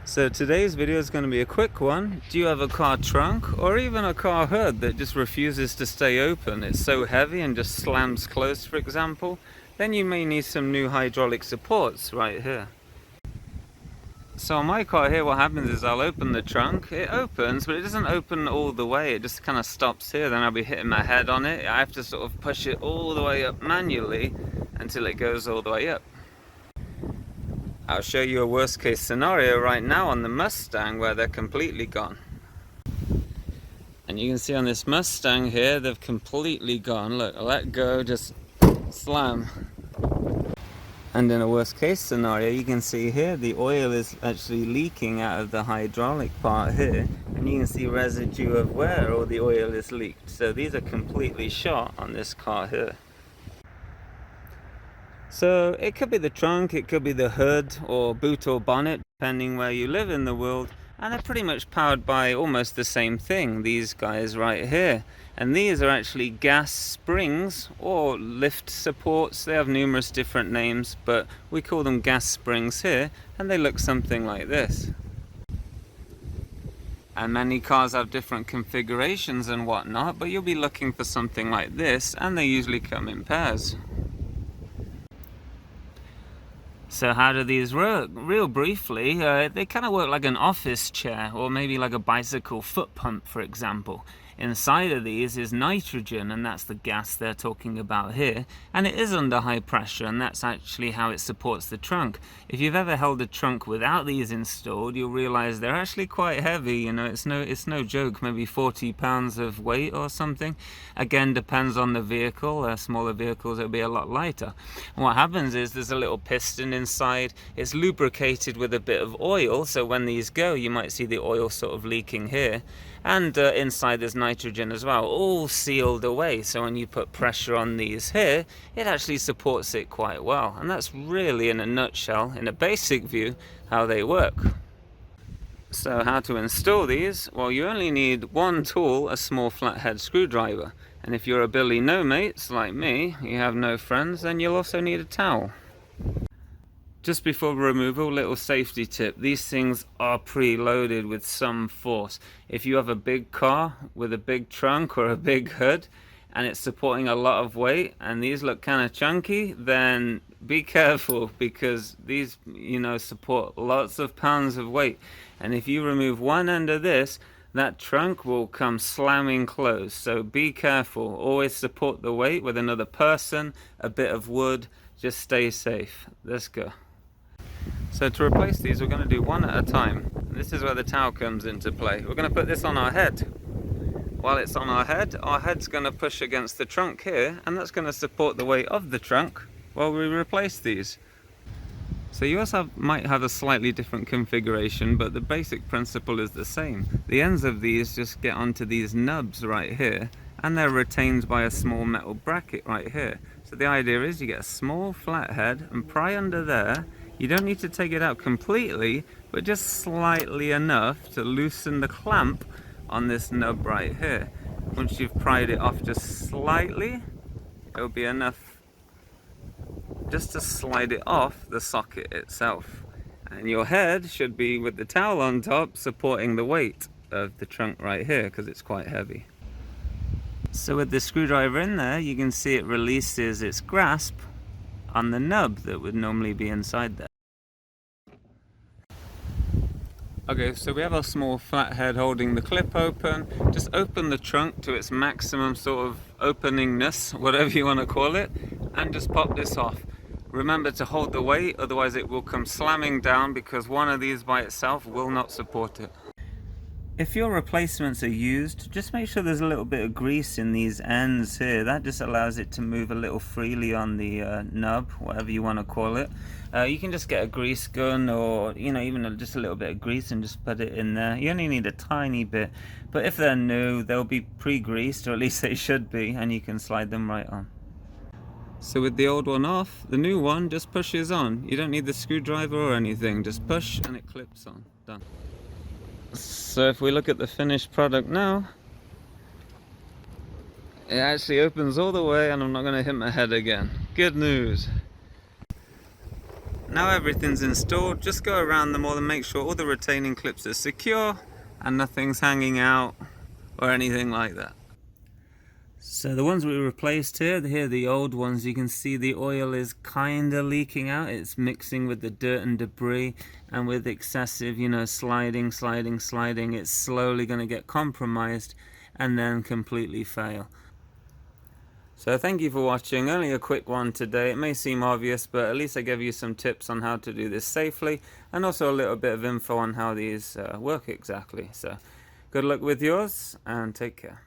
So today's video is going to be a quick one. Do you have a car trunk or even a car hood that just refuses to stay open? It's so heavy and just slams closed, for example. Then you may need some new hydraulic supports right here. So on my car here, what happens is I'll open the trunk. It opens, but it doesn't open all the way. It just kind of stops here. Then I'll be hitting my head on it. I have to sort of push it all the way up manually until it goes all the way up. I'll show you a worst case scenario right now on the Mustang where they're completely gone. And you can see on this Mustang here, they've completely gone. Look, I let go, just slam. And in a worst case scenario, you can see here, the oil is actually leaking out of the hydraulic part here. And you can see residue of where all the oil is leaked. So these are completely shot on this car here. So it could be the trunk, it could be the hood or boot or bonnet, depending where you live in the world. And they're pretty much powered by almost the same thing, these guys right here. And these are actually gas springs or lift supports. They have numerous different names, but we call them gas springs here, and they look something like this. And many cars have different configurations and whatnot, but you'll be looking for something like this, and they usually come in pairs. So how do these work? Real briefly, they kind of work like an office chair or maybe like a bicycle foot pump, for example. Inside of these is nitrogen, and that's the gas they're talking about here, and it is under high pressure, and that's actually how it supports the trunk. If you've ever held a trunk without these installed, you'll realize they're actually quite heavy. You know, it's no joke, maybe 40 pounds of weight or something. Again, depends on the vehicle. Smaller vehicles, it'll be a lot lighter. And what happens is there's a little piston inside. It's lubricated with a bit of oil, so when these go, you might see the oil sort of leaking here. And inside there's nitrogen as well, all sealed away. So when you put pressure on these here, it actually supports it quite well. And that's really, in a nutshell, in a basic view, how they work. So how to install these? Well, you only need one tool, a small flathead screwdriver. And if you're a Billy no mates like me, you have no friends, then you'll also need a towel. Just before removal, little safety tip. These things are preloaded with some force. If you have a big car with a big trunk or a big hood and it's supporting a lot of weight and these look kind of chunky, then be careful, because these, support lots of pounds of weight. And if you remove one end of this, that trunk will come slamming closed. So be careful. Always support the weight with another person, a bit of wood. Just stay safe. Let's go. So to replace these, we're going to do one at a time. This is where the towel comes into play. We're going to put this on our head. While it's on our head's going to push against the trunk here, and that's going to support the weight of the trunk while we replace these. So you also might have a slightly different configuration, but the basic principle is the same. The ends of these just get onto these nubs right here, and they're retained by a small metal bracket right here. So the idea is you get a small flathead and pry under there. You don't need to take it out completely, but just slightly enough to loosen the clamp on this nub right here. Once you've pried it off just slightly, it'll be enough just to slide it off the socket itself. And your head should be with the towel on top, supporting the weight of the trunk right here, because it's quite heavy. So with the screwdriver in there, you can see it releases its grasp on the nub that would normally be inside there. Okay, so we have our small flathead holding the clip open. Just open the trunk to its maximum sort of openingness, whatever you want to call it, and just pop this off. Remember to hold the weight, otherwise it will come slamming down, because one of these by itself will not support it. If your replacements are used, just make sure there's a little bit of grease in these ends here. That just allows it to move a little freely on the nub, whatever you want to call it. You can just get a grease gun, or even just a little bit of grease, and just put it in there. You only need a tiny bit, but if they're new, they'll be pre-greased, or at least they should be, and you can slide them right on. So with the old one off, the new one just pushes on. You don't need the screwdriver or anything, just push and it clips on. Done. So if we look at the finished product now, it actually opens all the way, and I'm not going to hit my head again. Good news. Now everything's installed, just go around them all and make sure all the retaining clips are secure and nothing's hanging out or anything like that. So the ones we replaced here the old ones, you can see the oil is kind of leaking out. It's mixing with the dirt and debris, and with excessive, you know, sliding, it's slowly going to get compromised and then completely fail. So thank you for watching. Only a quick one today. It may seem obvious, but at least I gave you some tips on how to do this safely, and also a little bit of info on how these work exactly. So good luck with yours, and take care.